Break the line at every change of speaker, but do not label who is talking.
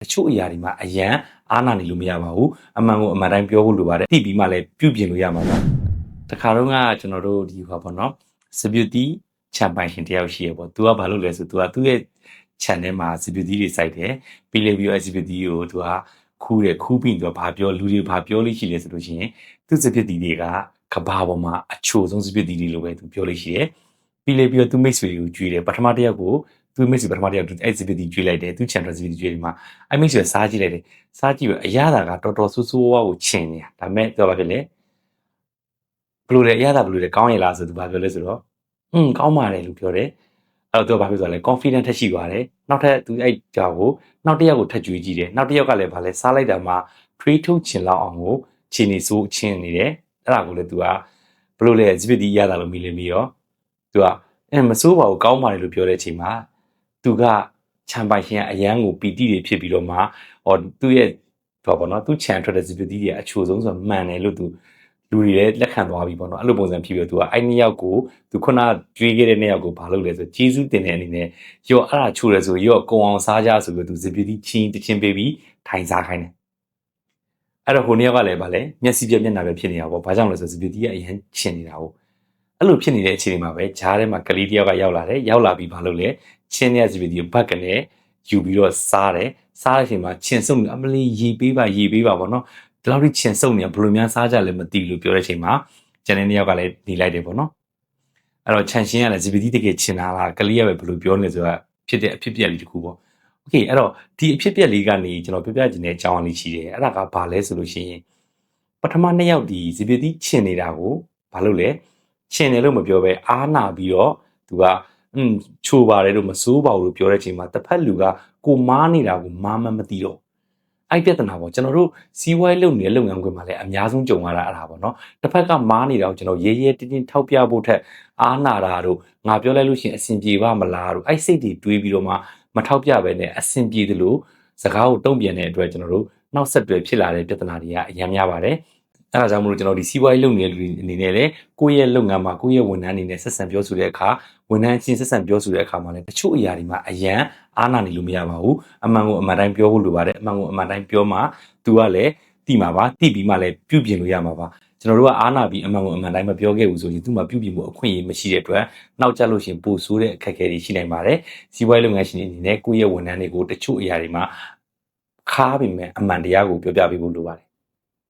တချို့အရာတွေမှာအရန်အားနာနေလို့မရပါဘူးအမှန်ကိုအမှန်တိုင်းပြောဖို့လိုပါတယ်သိပြီးမှလည်းပြုပြင်လို့ရမှာပါတခါတော့ကကျွန်တော်တို့ဒီဟောပေါ့နော်စပျူတီချန်ပိုင်ရှင်တယောက်ရှိရပေါ့သူကဘာလုပ်လဲဆိုသူကသူ့ရဲ့ channel မှာစပျူတီတွေစိုက်တယ်ပြီးလေပြီးတော့စပျူတီကိုသူကခူးတယ်ခူးပြီးတော့ဘာပြောလူတွေဘာပြောလို့ရှိလဲဆိုလို့ရှိရင်သူ့စပျူတီတွေကကဘာပေါ်မှာအချို့ဆုံးစပျူတီတွေလို့ပဲသူပြောလို့ရှိတယ်ပြီးလေပြီးတော့သူမိတ်ဆွေကိုကြွေးတယ်ပထမတစ်ယောက်ကိုသူမိတ်ဆွေပထမတစ်ယောက်အဲ့စပျူတီကြွေးလိုက်တယ်သူ channel စပျူတီကြွေးဒီမှာအဲ့မိတ်ဆွေစားကြည့်လိုက်တယ်စားကြည့်ပြီးအရသာကတော်တော်ဆိုးဆိုးဝါးကိုချင်နေတာဒါပေမဲ့ပြောပါဖြစ်လေဘလို့လဲအရသာဘလို့လဲကောင်းရလားဆိုသူဘာပြောလဲဆိုတော့ကောင်းပါတယ်လို့ပြောတယ်အဲ့တော့သူကဘာပြောဆိုလဲ confident ထက်ရှိပါတယ်နောက်ထပ်သူအဲ့ကြောက်ကိုနောက်တစ်ယောက်ကိုထပ်ကြွေးကြည့်တယ်နောက်တစ်ယောက်ကလည်းဘာလဲစားလိုက်တာမှ tree ထုတ်ချင်လောက်အောင်ကိုချင်နေဆိုးချင်နေတယ်အဲ့ဒါကိုလည်းသူကဘလို့လဲစပျူတီရတာလို့မိလေပြီးတော့သူကမစိုးပါဘူးကောင်းပါတယ်လို့ပြောတဲ့အချိန်မှာသူကချန်ပိုင်ရှင်ကအရန်ကိုပီတိတွေဖြစ်ပြီးတော့မှသူ့ရဲ့ဘာပေါ့နော်သူချန်ထွက်တဲ့စပျူတီတွေအချို့ဆုံးဆိုမှန်တယ်လို့သူလူတွေလည်းလက်ခံသွားပြီပေါ့နော်အဲ့လိုပုံစံဖြစ်ပြီးတော့သူကအဲ့နှစ်ယောက်ကိုသူခုနကြွေးခဲ့တဲ့နှစ်ယောက်ကိုဘာလုပ်လဲဆိုကျေးဇူးတင်တဲ့အနေနဲ့ရောအဲ့ဒါချိုးလဲဆိုရောကုံအောင်စားကြဆိုပြီးသူစပျူတီချင်းတချင်းပေးပြီးထိုင်စားခိုင်းတယ်အဲ့တော့ဟိုနှစ်ယောက်ကလည်းဗာလဲမျက်စိပြက်မျက်နှာပဲဖြစ်နေတာပေါ့ဘာကြောင့်လဲဆိုစပျူတီကအရင်ချင်နေတာဟုတ်အဲ့လိုဖြစ်နေတဲ့အခြေအနေမှာပဲဂျားထဲမှာကလေးတယောက်ကရောက်လာတယ်ရောက်လာပြီးဘာလုပ်လဲချင်းတဲ့စပျူတီကိုဘတ်ကနေယူပြီးတော့စားတယ်စားတဲ့အချိန်မှာချင်စုံအမလီရေပေးပါပေါ့နော်ဒီလောက်ထိချင်စုံနေဘယ်လိုများစားကြလဲမသိလို့ပြောတဲ့အချိန်မှာကျန်တဲ့နှစ်ယောက်ကလည်းနေလိုက်တယ်ပေါ့နော်အဲ့တော့ခြံရှင်းကလည်းစပီတီတကယ်ချင်တာလားကလေးကပဲဘယ်လိုပြောနေလဲဆိုတာဖြစ်တဲ့အဖြစ်ပြက်လေးတစ်ခုပေါ့โอเคအဲ့တော့ဒီအဖြစ်ပြက်လေးကနေကျွန်တော်ပြပြချင်တဲ့အကြောင်းအလေးရှိတယ်အဲ့ဒါကဘာလဲဆိုလို့ရှိရင်ပထမနှစ်ယောက်ဒီစပီတီချင်နေတာကိုဘာလို့လဲချင်တယ်လို့မပြောဘဲအားနာပြီးတော့သူကချိုပါတယ်လို့မစိုးပါဘူးလို့ပြောတဲ့အချိန်မှာတစ်ဖက်လူကကိုမားနေတာကိုမားမသိတော့အဲ့ပြဿနာပေါ့ကျွန်တော်တို့စီးပွားရေးလုပ်နေတဲ့လုပ်ငန်းခွင်မှာလည်းအများဆုံးကြုံရတာအဲ့ဒါပေါ့နော်တစ်ဖက်ကမားနေတာကိုကျွန်တော်ရဲတင်းတင်းထောက်ပြဖို့ထက်အားနာတာတို့ငါပြောလိုက်လို့ရှိရင်အဆင်ပြေပါမလားတို့အဲ့စိတ်တွေတွေးပြီးတော့မှမထောက်ပြဘဲနဲ့အဆင်ပြေသလိုစကားကိုတုံ့ပြန်တဲ့အတွက်ကျွန်တော်တို့နောက်ဆက်တွဲဖြစ်လာတဲ့ပြဿနာတွေကအများများပါတယ်အဲ့ဒါကြောင့်မလို့ကျွန်တော်ဒီစီးပွားရေးလုပ်နေတဲ့လူတွေအနေနဲ့လည်းကိုယ့်ရဲ့လုပ်ငန်းမှာကိုယ့်ရဲ့ဝန်ထမ်းအနေနဲ့ဆက်ဆံပြောဆိုတဲ့အခါဝန်ထမ်းချင်းဆက်ဆံပြောဆိုတဲ့အခါမှာလည်းတချို့အရာတွေမှာအရန်အားနာနေလို့မရပါဘူးအမှန်ကိုအမှန်တိုင်းပြောဖို့လိုပါတယ်အမှန်ကိုအမှန်တိုင်းပြောမှသူကလည်းသိမှာပါသိပြီးမှလည်းပြုပြင်လို့ရမှာပါကျွန်တော်တို့ကအားနာပြီးအမှန်ကိုအမှန်တိုင်းမပြောခဲ့ဘူးဆိုရင်သူ့မှာပြုပြင်မှုအခွင့်အရေးမရှိတဲ့အတွက်နောက်ကျလို့ရှိရင်ပိုဆိုးတဲ့အခက်အခဲတွေရှိနိုင်ပါတယ်စီးပွားရေးလုပ်ငန်းရှင်တွေအနေနဲ့ကိုယ့်ရဲ့ဝန်ထမ်းတွေကိုတချို့အရာတွေမှာခါးပြီးမှအမှန်တရားကိုပြောပြပေးဖို့လိုပါတယ်